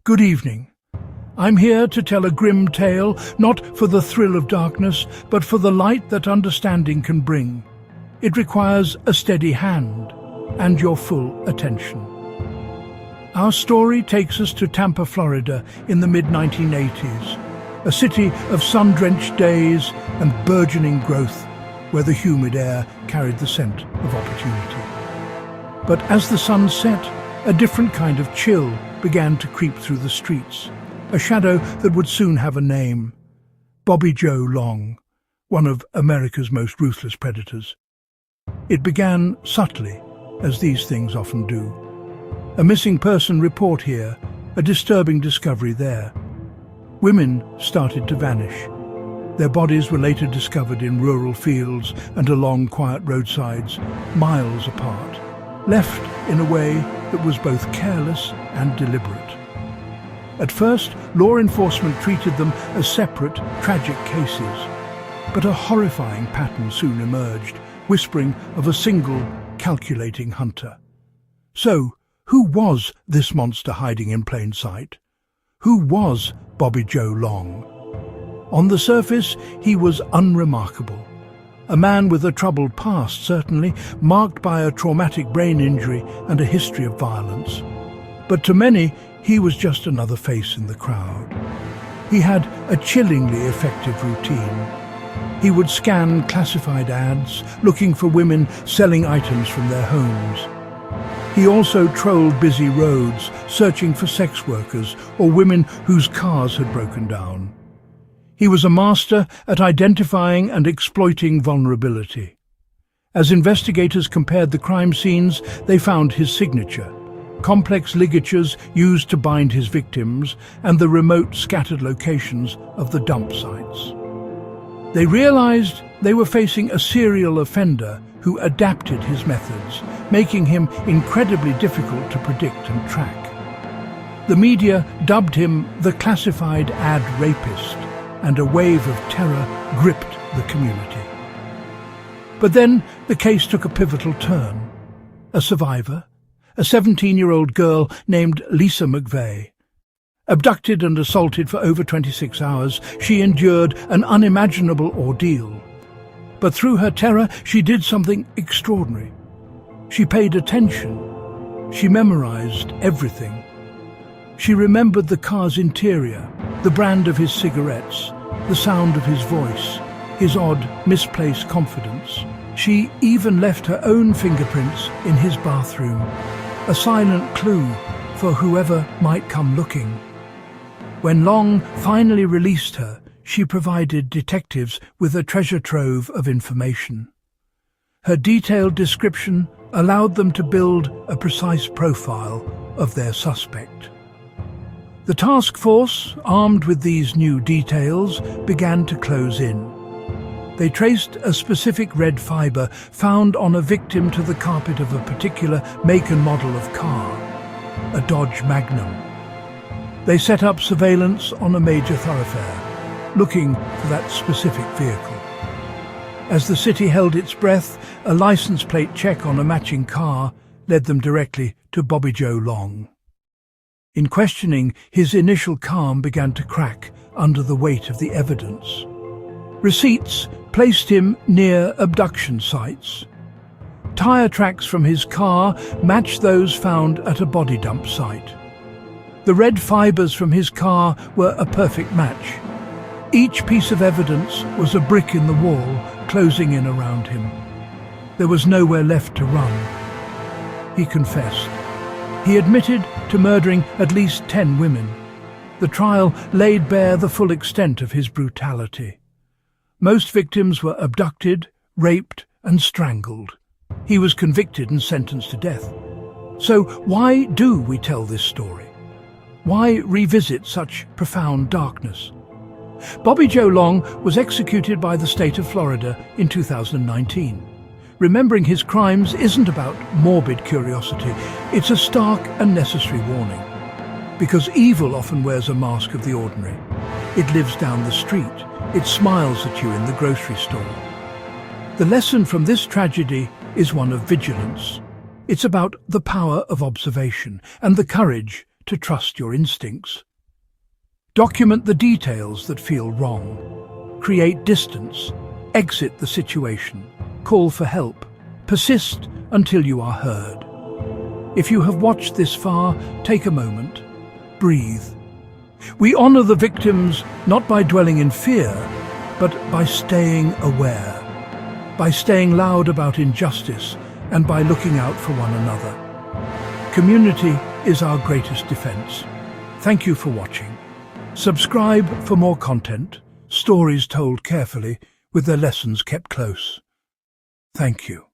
Good evening. I'm here to tell a grim tale, not for the thrill of darkness, but for the light that understanding can bring. It requires a steady hand and your full attention. Our story takes us to Tampa, Florida in the mid-1980s, a city of sun-drenched days and burgeoning growth where the humid air carried the scent of opportunity. But as the sun set, a different kind of chill began to creep through the streets, a shadow that would soon have a name. Bobby Joe Long, one of America's most ruthless predators. It began subtly, as these things often do. A missing person report here, a disturbing discovery there. Women started to vanish. Their bodies were later discovered in rural fields and along quiet roadsides, miles apart, left in a way that was both careless and deliberate. At first, law enforcement treated them as separate, tragic cases, but a horrifying pattern soon emerged, whispering of a single, calculating hunter. So, who was this monster hiding in plain sight? Who was Bobby Joe Long? On the surface, he was unremarkable. A man with a troubled past, certainly, marked by a traumatic brain injury and a history of violence. But to many, he was just another face in the crowd. He had a chillingly effective routine. He would scan classified ads, looking for women selling items from their homes. He also trolled busy roads, searching for sex workers or women whose cars had broken down. He was a master at identifying and exploiting vulnerability. As investigators compared the crime scenes, they found his signature, complex ligatures used to bind his victims, and the remote, scattered locations of the dump sites. They realized they were facing a serial offender who adapted his methods, making him incredibly difficult to predict and track. The media dubbed him the classified ad rapist, and a wave of terror gripped the community. But then the case took a pivotal turn. A survivor, a 17-year-old girl named Lisa McVeigh. Abducted and assaulted for over 26 hours, she endured an unimaginable ordeal. But through her terror, she did something extraordinary. She paid attention. She memorized everything. She remembered the car's interior, the brand of his cigarettes, the sound of his voice, his odd, misplaced confidence. She even left her own fingerprints in his bathroom, a silent clue for whoever might come looking. When Long finally released her, she provided detectives with a treasure trove of information. Her detailed description allowed them to build a precise profile of their suspect. The task force, armed with these new details, began to close in. They traced a specific red fiber found on a victim to the carpet of a particular make and model of car, a Dodge Magnum. They set up surveillance on a major thoroughfare, looking for that specific vehicle. As the city held its breath, a license plate check on a matching car led them directly to Bobby Joe Long. In questioning, his initial calm began to crack under the weight of the evidence. Receipts placed him near abduction sites. Tire tracks from his car matched those found at a body dump site. The red fibers from his car were a perfect match. Each piece of evidence was a brick in the wall, closing in around him. There was nowhere left to run. He confessed. He admitted to murdering at least 10 women. The trial laid bare the full extent of his brutality. Most victims were abducted, raped, and strangled. He was convicted and sentenced to death. So why do we tell this story? Why revisit such profound darkness? Bobby Joe Long was executed by the state of Florida in 2019. Remembering his crimes isn't about morbid curiosity, it's a stark and necessary warning. Because evil often wears a mask of the ordinary. It lives down the street, it smiles at you in the grocery store. The lesson from this tragedy is one of vigilance. It's about the power of observation and the courage to trust your instincts. Document the details that feel wrong. Create distance. Exit the situation. Call for help. Persist until you are heard. If you have watched this far, take a moment. Breathe. We honor the victims not by dwelling in fear, but by staying aware, by staying loud about injustice, and by looking out for one another. Community is our greatest defense. Thank you for watching. Subscribe for more content, stories told carefully, with their lessons kept close. Thank you.